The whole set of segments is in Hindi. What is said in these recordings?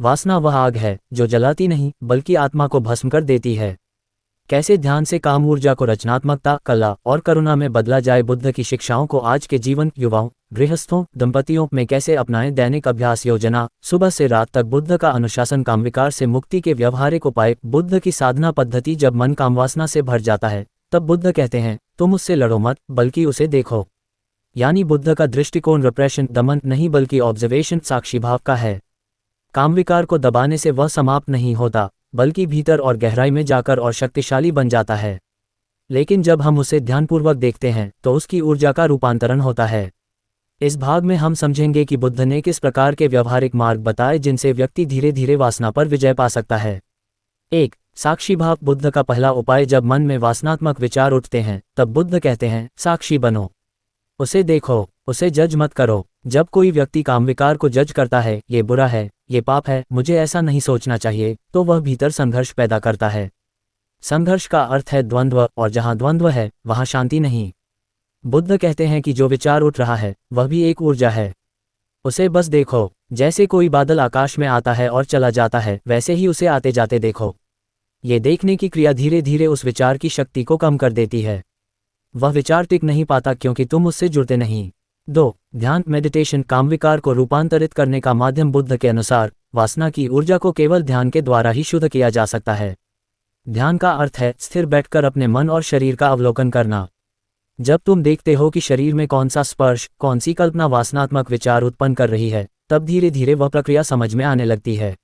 वासना वह आग है जो जलाती नहीं बल्कि आत्मा को भस्म कर देती है। कैसे ध्यान से काम ऊर्जा को रचनात्मकता, कला और करुणा में बदला जाए। बुद्ध की शिक्षाओं को आज के जीवन, युवाओं, गृहस्थों, दंपतियों में कैसे अपनाएं। दैनिक अभ्यास योजना, सुबह से रात तक बुद्ध का अनुशासन, काम विकार से मुक्ति के व्यवहारिक उपाय। बुद्ध की साधना पद्धति। जब मन काम वासना से भर जाता है तब बुद्ध कहते हैं, तुम उससे लड़ो मत बल्कि उसे देखो। यानी बुद्ध का दृष्टिकोण रिप्रेशन, दमन नहीं बल्कि ऑब्जर्वेशन, साक्षी भाव का है। काम विकार को दबाने से वह समाप्त नहीं होता बल्कि भीतर और गहराई में जाकर और शक्तिशाली बन जाता है। लेकिन जब हम उसे ध्यानपूर्वक देखते हैं तो उसकी ऊर्जा का रूपांतरण होता है। इस भाग में हम समझेंगे कि बुद्ध ने किस प्रकार के व्यवहारिक मार्ग बताए जिनसे व्यक्ति धीरे धीरे वासना पर विजय पा सकता है। 1. साक्षी भाव। बुद्ध का पहला उपाय। जब मन में वासनात्मक विचार उठते हैं तब बुद्ध कहते हैं, साक्षी बनो, उसे देखो, उसे जज मत करो। जब कोई व्यक्ति काम विकार को जज करता है, ये बुरा है, ये पाप है, मुझे ऐसा नहीं सोचना चाहिए, तो वह भीतर संघर्ष पैदा करता है। संघर्ष का अर्थ है द्वंद्व, और जहां द्वंद्व है वहां शांति नहीं। बुद्ध कहते हैं कि जो विचार उठ रहा है वह भी एक ऊर्जा है, उसे बस देखो। जैसे कोई बादल आकाश में आता है और चला जाता है, वैसे ही उसे आते जाते देखो। ये देखने की क्रिया धीरे धीरे उस विचार की शक्ति को कम कर देती है। वह विचार टिक नहीं पाता क्योंकि तुम उससे जुड़ते नहीं। 2. ध्यान, मेडिटेशन। काम विकार को रूपांतरित करने का माध्यम। बुद्ध के अनुसार वासना की ऊर्जा को केवल ध्यान के द्वारा ही शुद्ध किया जा सकता है। ध्यान का अर्थ है स्थिर बैठकर अपने मन और शरीर का अवलोकन करना। जब तुम देखते हो कि शरीर में कौन सा स्पर्श, कौन सी कल्पना वासनात्मक विचार उत्पन्न कर रही है, तब धीरे धीरे वह प्रक्रिया समझ में आने लगती है।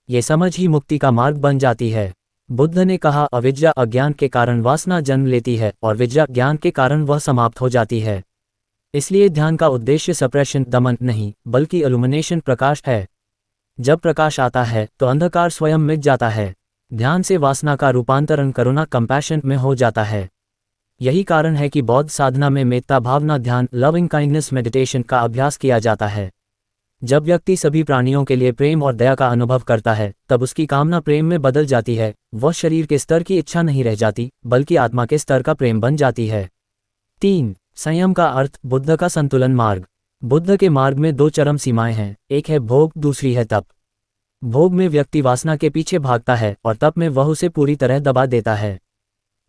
ये समझ ही मुक्ति का मार्ग बन जाती है। बुद्ध ने कहा, अविद्या अज्ञान के कारण वासना जन्म लेती है और विद्या ज्ञान के कारण वह समाप्त हो जाती है। इसलिए ध्यान का उद्देश्य सप्रेशन, दमन नहीं बल्कि इल्यूमिनेशन, प्रकाश है। जब प्रकाश आता है तो अंधकार स्वयं मिट जाता है। ध्यान से वासना का रूपांतरण करुणा, कंपैशन में हो जाता है। यही कारण है कि बौद्ध साधना में मेत्ता भावना, ध्यान, लविंग काइंडनेस मेडिटेशन का अभ्यास किया जाता है। जब व्यक्ति सभी प्राणियों के लिए प्रेम और दया का अनुभव करता है तब उसकी कामना प्रेम में बदल जाती है। वह शरीर के स्तर की इच्छा नहीं रह जाती बल्कि आत्मा के स्तर का प्रेम बन जाती है। 3. संयम का अर्थ। बुद्ध का संतुलन मार्ग। बुद्ध के मार्ग में 2 चरम सीमाएं हैं, एक है भोग, दूसरी है तप। भोग में व्यक्ति वासना के पीछे भागता है और तप में वह उसे पूरी तरह दबा देता है।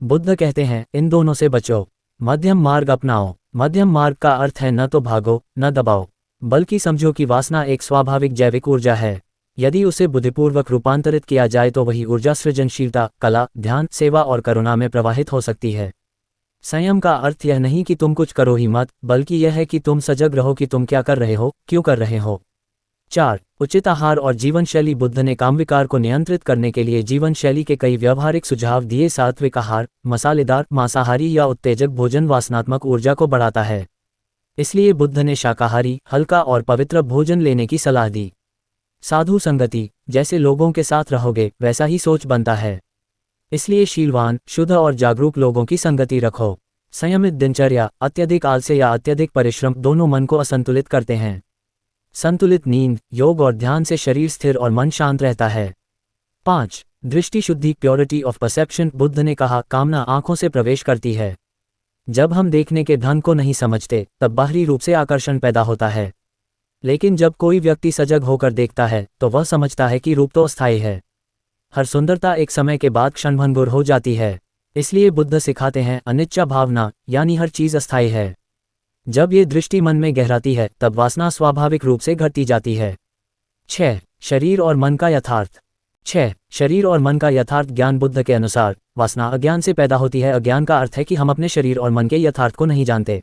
बुद्ध कहते हैं, इन दोनों से बचो, मध्यम मार्ग अपनाओ। मध्यम मार्ग का अर्थ है न तो भागो न दबाओ, बल्कि समझो कि वासना एक स्वाभाविक जैविक ऊर्जा है। यदि उसे बुद्धिपूर्वक रूपांतरित किया जाए तो वही ऊर्जा सृजनशीलता, कला, ध्यान, सेवा और करुणा में प्रवाहित हो सकती है। संयम का अर्थ यह नहीं कि तुम कुछ करो ही मत, बल्कि यह है कि तुम सजग रहो कि तुम क्या कर रहे हो, क्यों कर रहे हो। 4. उचित आहार और जीवन शैली। बुद्ध ने काम विकार को नियंत्रित करने के लिए जीवन शैली के कई व्यवहारिक सुझाव दिए। सात्विक आहार, मसालेदार, मांसाहारी या उत्तेजक भोजन वासनात्मक ऊर्जा को बढ़ाता है। इसलिए बुद्ध ने शाकाहारी, हल्का और पवित्र भोजन लेने की सलाह दी। साधु संगति, जैसे लोगों के साथ रहोगे वैसा ही सोच बनता है। इसलिए शीलवान, शुद्ध और जागरूक लोगों की संगति रखो। संयमित दिनचर्या। अत्यधिक आलस्य या अत्यधिक परिश्रम दोनों मन को असंतुलित करते हैं। संतुलित नींद, योग और ध्यान से शरीर स्थिर और मन शांत रहता है। 5. दृष्टि शुद्धि, प्योरिटी ऑफ परसेप्शन। बुद्ध ने कहा, कामना आंखों से प्रवेश करती है। जब हम देखने के ढंग को नहीं समझते तब बाहरी रूप से आकर्षण पैदा होता है। लेकिन जब कोई व्यक्ति सजग होकर देखता है तो वह समझता है कि रूप तो अस्थायी है। हर सुंदरता एक समय के बाद क्षणभंगुर हो जाती है। इसलिए बुद्ध सिखाते हैं अनिच्छा भावना, यानी हर चीज अस्थायी है। जब ये दृष्टि मन में गहराती है तब वासना स्वाभाविक रूप से घटती जाती है। 6. शरीर और मन का यथार्थ। 6. शरीर और मन का यथार्थ ज्ञान। बुद्ध के अनुसार वासना अज्ञान से पैदा होती है। अज्ञान का अर्थ है कि हम अपने शरीर और मन के यथार्थ को नहीं जानते।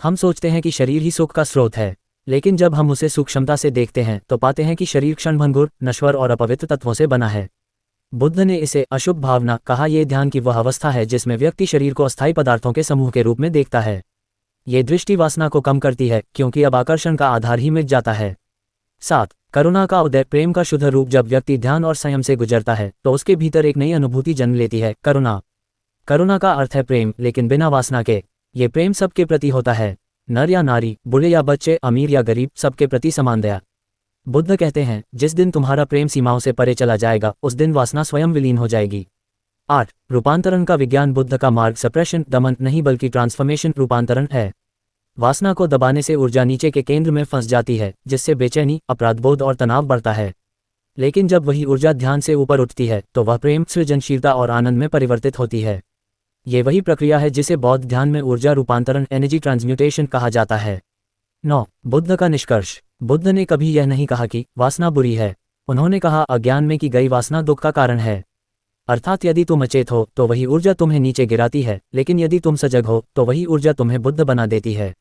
हम सोचते हैं कि शरीर ही सुख का स्रोत है, लेकिन जब हम उसे सूक्ष्मता से देखते हैं तो पाते हैं कि शरीर क्षणभंगुर, नश्वर और अपवित्र तत्वों से बना है। बुद्ध ने इसे अशुभ भावना कहा। यह ध्यान की वह अवस्था है जिसमें व्यक्ति शरीर को अस्थायी पदार्थों के समूह के रूप में देखता है। ये दृष्टि वासना को कम करती है क्योंकि अब आकर्षण का आधार ही मिट जाता है। 7. करुणा का उदय, प्रेम का शुद्ध रूप। जब व्यक्ति ध्यान और संयम से गुजरता है तो उसके भीतर एक नई अनुभूति जन्म लेती है, करुणा। करुणा का अर्थ है प्रेम, लेकिन बिना वासना के। ये प्रेम सबके प्रति होता है, नर या नारी, बूढ़े या बच्चे, अमीर या गरीब, सबके प्रति समान दया। बुद्ध कहते हैं, जिस दिन तुम्हारा प्रेम सीमाओं से परे चला जाएगा उस दिन वासना स्वयं विलीन हो जाएगी। 8. रूपांतरण का विज्ञान। बुद्ध का मार्ग सप्रेशन, दमन नहीं बल्कि ट्रांसफॉर्मेशन, रूपांतरण है। वासना को दबाने से ऊर्जा नीचे के केंद्र में फंस जाती है, जिससे बेचैनी, अपराधबोध और तनाव बढ़ता है। लेकिन जब वही ऊर्जा ध्यान से ऊपर उठती है तो वह प्रेम, सृजनशीलता और आनंद में परिवर्तित होती है। ये वही प्रक्रिया है जिसे बौद्ध ध्यान में ऊर्जा रूपांतरण, एनर्जी ट्रांसम्यूटेशन कहा जाता है। 9. बुद्ध का निष्कर्ष। बुद्ध ने कभी यह नहीं कहा कि वासना बुरी है। उन्होंने कहा अज्ञान में की गई वासना दुख का कारण है। अर्थात यदि तुम अचेत हो तो वही ऊर्जा तुम्हें नीचे गिराती है, लेकिन यदि तुम सजग हो तो वही ऊर्जा तुम्हें बुद्ध बना देती है।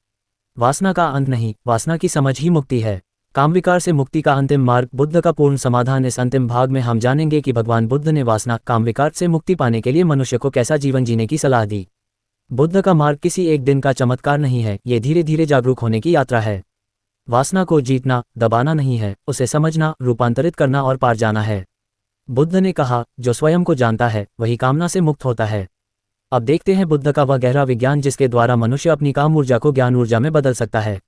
वासना का अंत नहीं, वासना की समझ ही मुक्ति है। कामविकार से मुक्ति का अंतिम मार्ग, बुद्ध का पूर्ण समाधान। इस अंतिम भाग में हम जानेंगे कि भगवान बुद्ध ने वासना, कामविकार से मुक्ति पाने के लिए मनुष्य को कैसा जीवन जीने की सलाह दी। बुद्ध का मार्ग किसी एक दिन का चमत्कार नहीं है, ये धीरे धीरे जागरूक होने की यात्रा है। वासना को जीतना, दबाना नहीं है, उसे समझना, रूपांतरित करना और पार जाना है। बुद्ध ने कहा, जो स्वयं को जानता है वही कामना से मुक्त होता है। अब देखते हैं बुद्ध का वह गहरा विज्ञान जिसके द्वारा मनुष्य अपनी काम ऊर्जा को ज्ञान ऊर्जा में बदल सकता है।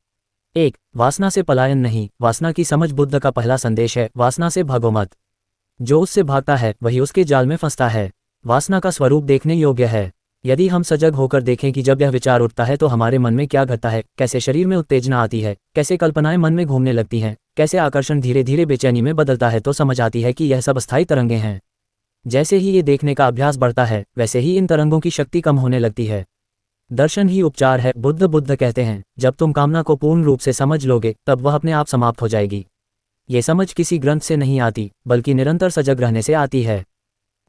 1. वासना से पलायन नहीं, वासना की समझ। बुद्ध का पहला संदेश है, वासना से भागो मत। जो उससे भागता है वही उसके जाल में फंसता है। वासना का स्वरूप देखने योग्य है। यदि हम सजग होकर देखें कि जब यह विचार उठता है तो हमारे मन में क्या घटता है, कैसे शरीर में उत्तेजना आती है, कैसे कल्पनाएं मन में घूमने लगती हैं, कैसे आकर्षण धीरे धीरे बेचैनी में बदलता है, तो समझ आती है कि यह सब अस्थायी तरंगें हैं। जैसे ही ये देखने का अभ्यास बढ़ता है वैसे ही इन तरंगों की शक्ति कम होने लगती है। दर्शन ही उपचार है। बुद्ध कहते हैं, जब तुम कामना को पूर्ण रूप से समझ लोगे तब वह अपने आप समाप्त हो जाएगी। ये समझ किसी ग्रंथ से नहीं आती बल्कि निरंतर सजग रहने से आती है।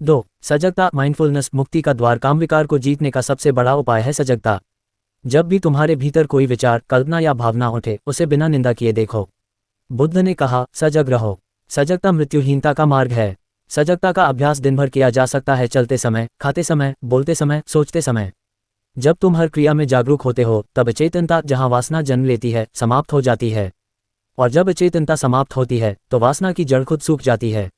2. सजगता, माइंडफुलनेस। मुक्ति का द्वार, कामविकार को जीतने का सबसे बड़ा उपाय है सजगता। जब भी तुम्हारे भीतर कोई विचार, कल्पना या भावना उठे उसे बिना निंदा किए देखो। बुद्ध ने कहा, सजग रहो। सजगता मृत्युहीनता का मार्ग है। सजगता का अभ्यास दिन भर किया जा सकता है, चलते समय, खाते समय, बोलते समय, सोचते समय। जब तुम हर क्रिया में जागरूक होते हो तब अचेतनता, जहां वासना जन्म लेती है, समाप्त हो जाती है। और जब अचेतनता समाप्त होती है तो वासना की जड़ खुद सूख जाती है।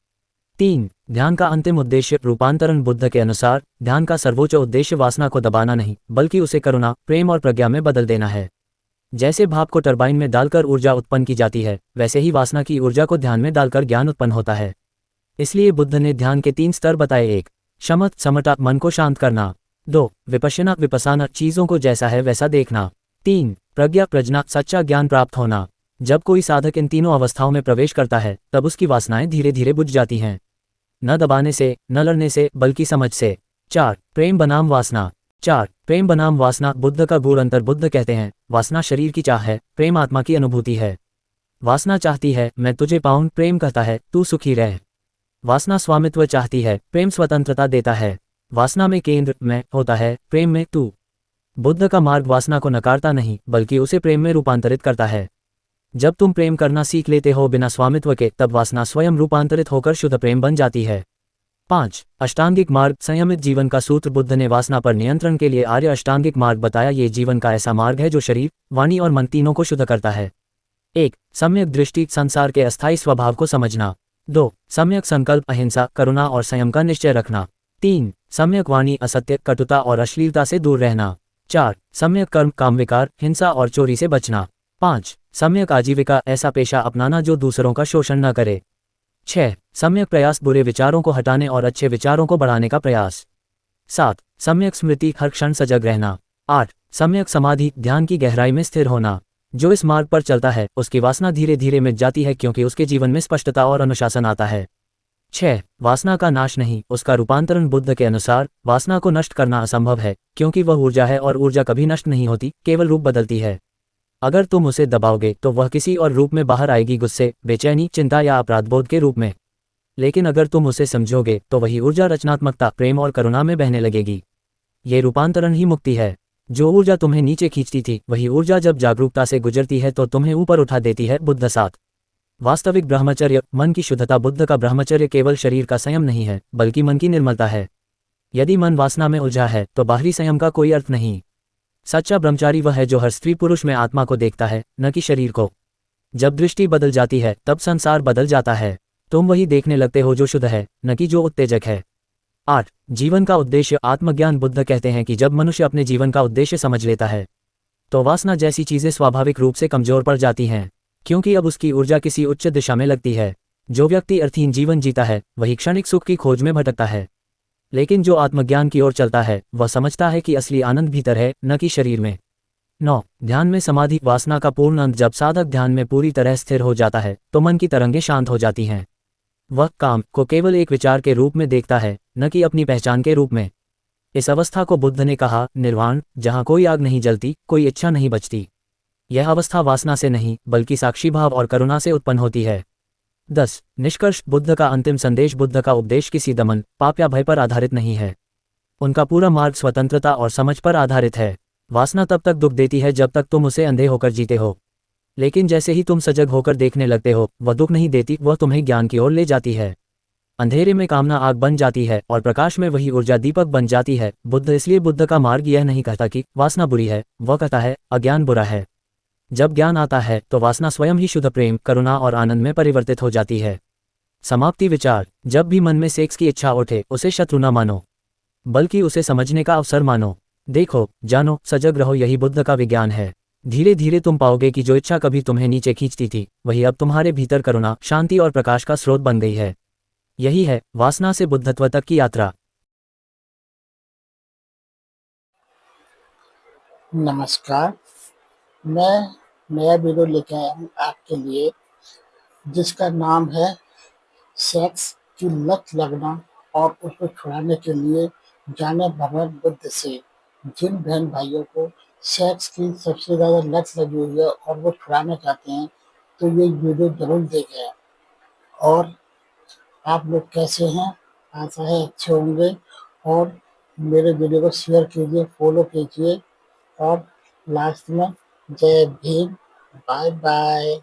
3. ध्यान का अंतिम उद्देश्य, रूपांतरण। बुद्ध के अनुसार ध्यान का सर्वोच्च उद्देश्य वासना को दबाना नहीं बल्कि उसे करुणा, प्रेम और प्रज्ञा में बदल देना है। जैसे भाप को टरबाइन में डालकर ऊर्जा उत्पन्न की जाती है, वैसे ही वासना की ऊर्जा को ध्यान में डालकर ज्ञान उत्पन्न होता है। इसलिए बुद्ध ने ध्यान के 3 स्तर बताए। 1. शमत, समता, मन को शांत करना। 2. विपश्यना, विपसाना, चीजों को जैसा है वैसा देखना। 3. प्रज्ञा, प्रज्ञा, सच्चा ज्ञान प्राप्त होना। जब कोई साधक इन तीनों अवस्थाओं में प्रवेश करता है तब उसकी वासनाएं धीरे धीरे बुझ जाती हैं। न दबाने से, न लड़ने से, बल्कि समझ से। 4. प्रेम बनाम वासना। 4. प्रेम बनाम वासना। बुद्ध का गूढ़ अंतर। बुद्ध कहते हैं, वासना शरीर की चाह है, प्रेम आत्मा की अनुभूति है। वासना चाहती है मैं तुझे पाऊं, प्रेम कहता है तू सुखी रह। वासना स्वामित्व चाहती है, प्रेम स्वतंत्रता देता है। वासना में केंद्र मैं होता है, प्रेम में तू। बुद्ध का मार्ग वासना को नकारता नहीं बल्कि उसे प्रेम में रूपांतरित करता है। जब तुम प्रेम करना सीख लेते हो बिना स्वामित्व के, तब वासना स्वयं रूपांतरित होकर शुद्ध प्रेम बन जाती है। 5. अष्टांगिक मार्ग, संयमित जीवन का सूत्र। बुद्ध ने वासना पर नियंत्रण के लिए आर्य अष्टांगिक मार्ग बताया। ये जीवन का ऐसा मार्ग है जो शरीर, वाणी और मन तीनों को शुद्ध करता है। 1. सम्यक दृष्टि, संसार के अस्थायी स्वभाव को समझना। 2. सम्यक संकल्प, अहिंसा, करुणा और संयम का निश्चय रखना। 3. सम्यक वाणी, असत्य, कटुता और अश्लीलता से दूर रहना। 4. सम्यक कर्म, कामविकार, हिंसा और चोरी से बचना। 5. सम्यक आजीविका, ऐसा पेशा अपनाना जो दूसरों का शोषण न करे। 6. सम्यक प्रयास, बुरे विचारों को हटाने और अच्छे विचारों को बढ़ाने का प्रयास। 7. सम्यक स्मृति, हर क्षण सजग रहना। 8. सम्यक समाधि, ध्यान की गहराई में स्थिर होना। जो इस मार्ग पर चलता है उसकी वासना धीरे धीरे मिट जाती है क्योंकि उसके जीवन में स्पष्टता और अनुशासन आता है। 6. वासना का नाश नहीं, उसका रूपांतरण। बुद्ध के अनुसार वासना को नष्ट करना असंभव है क्योंकि वह ऊर्जा है और ऊर्जा कभी नष्ट नहीं होती, केवल रूप बदलती है। अगर तुम उसे दबाओगे तो वह किसी और रूप में बाहर आएगी, गुस्से, बेचैनी, चिंता या अपराधबोध के रूप में। लेकिन अगर तुम उसे समझोगे तो वही ऊर्जा रचनात्मकता, प्रेम और करुणा में बहने लगेगी। ये रूपांतरण ही मुक्ति है। जो ऊर्जा तुम्हें नीचे खींचती थी वही ऊर्जा जब जागरूकता से गुजरती है तो तुम्हें ऊपर उठा देती है। बुद्ध 7. वास्तविक ब्रह्मचर्य, मन की शुद्धता। बुद्ध का ब्रह्मचर्य केवल शरीर का संयम नहीं है बल्कि मन की निर्मलता है। यदि मन वासना में उलझा है तो बाहरी संयम का कोई अर्थ नहीं। सच्चा ब्रह्मचारी वह है जो हर स्त्री पुरुष में आत्मा को देखता है, न कि शरीर को। जब दृष्टि बदल जाती है तब संसार बदल जाता है। तुम वही देखने लगते हो जो शुद्ध है, न कि जो उत्तेजक है। 8. जीवन का उद्देश्य, आत्मज्ञान। बुद्ध कहते हैं कि जब मनुष्य अपने जीवन का उद्देश्य समझ लेता है तो वासना जैसी चीजें स्वाभाविक रूप से कमजोर पड़ जाती हैं क्योंकि अब उसकी ऊर्जा किसी उच्च दिशा में लगती है। जो व्यक्ति अर्थहीन जीवन जीता है वही क्षणिक सुख की खोज में भटकता है, लेकिन जो आत्मज्ञान की ओर चलता है वह समझता है कि असली आनंद भीतर है, न कि शरीर में। 9. ध्यान में समाधि, वासना का पूर्ण अंत। जब साधक ध्यान में पूरी तरह स्थिर हो जाता है तो मन की तरंगें शांत हो जाती हैं। वह काम को केवल एक विचार के रूप में देखता है, न कि अपनी पहचान के रूप में। इस अवस्था को बुद्ध ने कहा निर्वाण, जहाँ कोई आग नहीं जलती, कोई इच्छा नहीं बचती। यह अवस्था वासना से नहीं, बल्कि साक्षी भाव और करुणा से उत्पन्न होती है। 10 निष्कर्ष। बुद्ध का अंतिम संदेश। बुद्ध का उपदेश किसी दमन, पाप या भय पर आधारित नहीं है। उनका पूरा मार्ग स्वतंत्रता और समझ पर आधारित है। वासना तब तक दुख देती है जब तक तुम उसे अंधे होकर जीते हो, लेकिन जैसे ही तुम सजग होकर देखने लगते हो, वह दुख नहीं देती, वह तुम्हें ज्ञान की ओर ले जाती है। अंधेरे में कामना आग बन जाती है और प्रकाश में वही ऊर्जा दीपक बन जाती है। बुद्ध इसलिए बुद्ध का मार्ग यह नहीं कहता कि वासना बुरी है, वह कहता है अज्ञान बुरा है। जब ज्ञान आता है तो वासना स्वयं ही शुद्ध प्रेम, करुणा और आनंद में परिवर्तित हो जाती है। समाप्ति विचार। जब भी मन में सेक्स की इच्छा उठे, उसे शत्रु न मानो, बल्कि उसे समझने का अवसर मानो। देखो, जानो, सजग रहो, यही बुद्ध का विज्ञान है। धीरे धीरे तुम पाओगे कि जो इच्छा कभी तुम्हें नीचे खींचती थी, वही अब तुम्हारे भीतर करुणा, शांति और प्रकाश का स्रोत बन गई है। यही है वासना से बुद्धत्व तक की यात्रा। नमस्कार। मैं नया वीडियो लेके आया हूँ आपके लिए, जिसका नाम है सेक्स की लत लगना और उसको छुड़ाने के लिए जाने भगवान बुद्ध से। जिन बहन भाइयों को सेक्स की सबसे ज़्यादा लत लगी हुई है और वो छुड़ाना चाहते हैं, तो ये वीडियो ज़रूर देखें। और आप लोग कैसे हैं? आशा है अच्छे होंगे। और मेरे वीडियो को शेयर कीजिए, फॉलो कीजिए। और लास्ट में जय भीम, बाय बाय।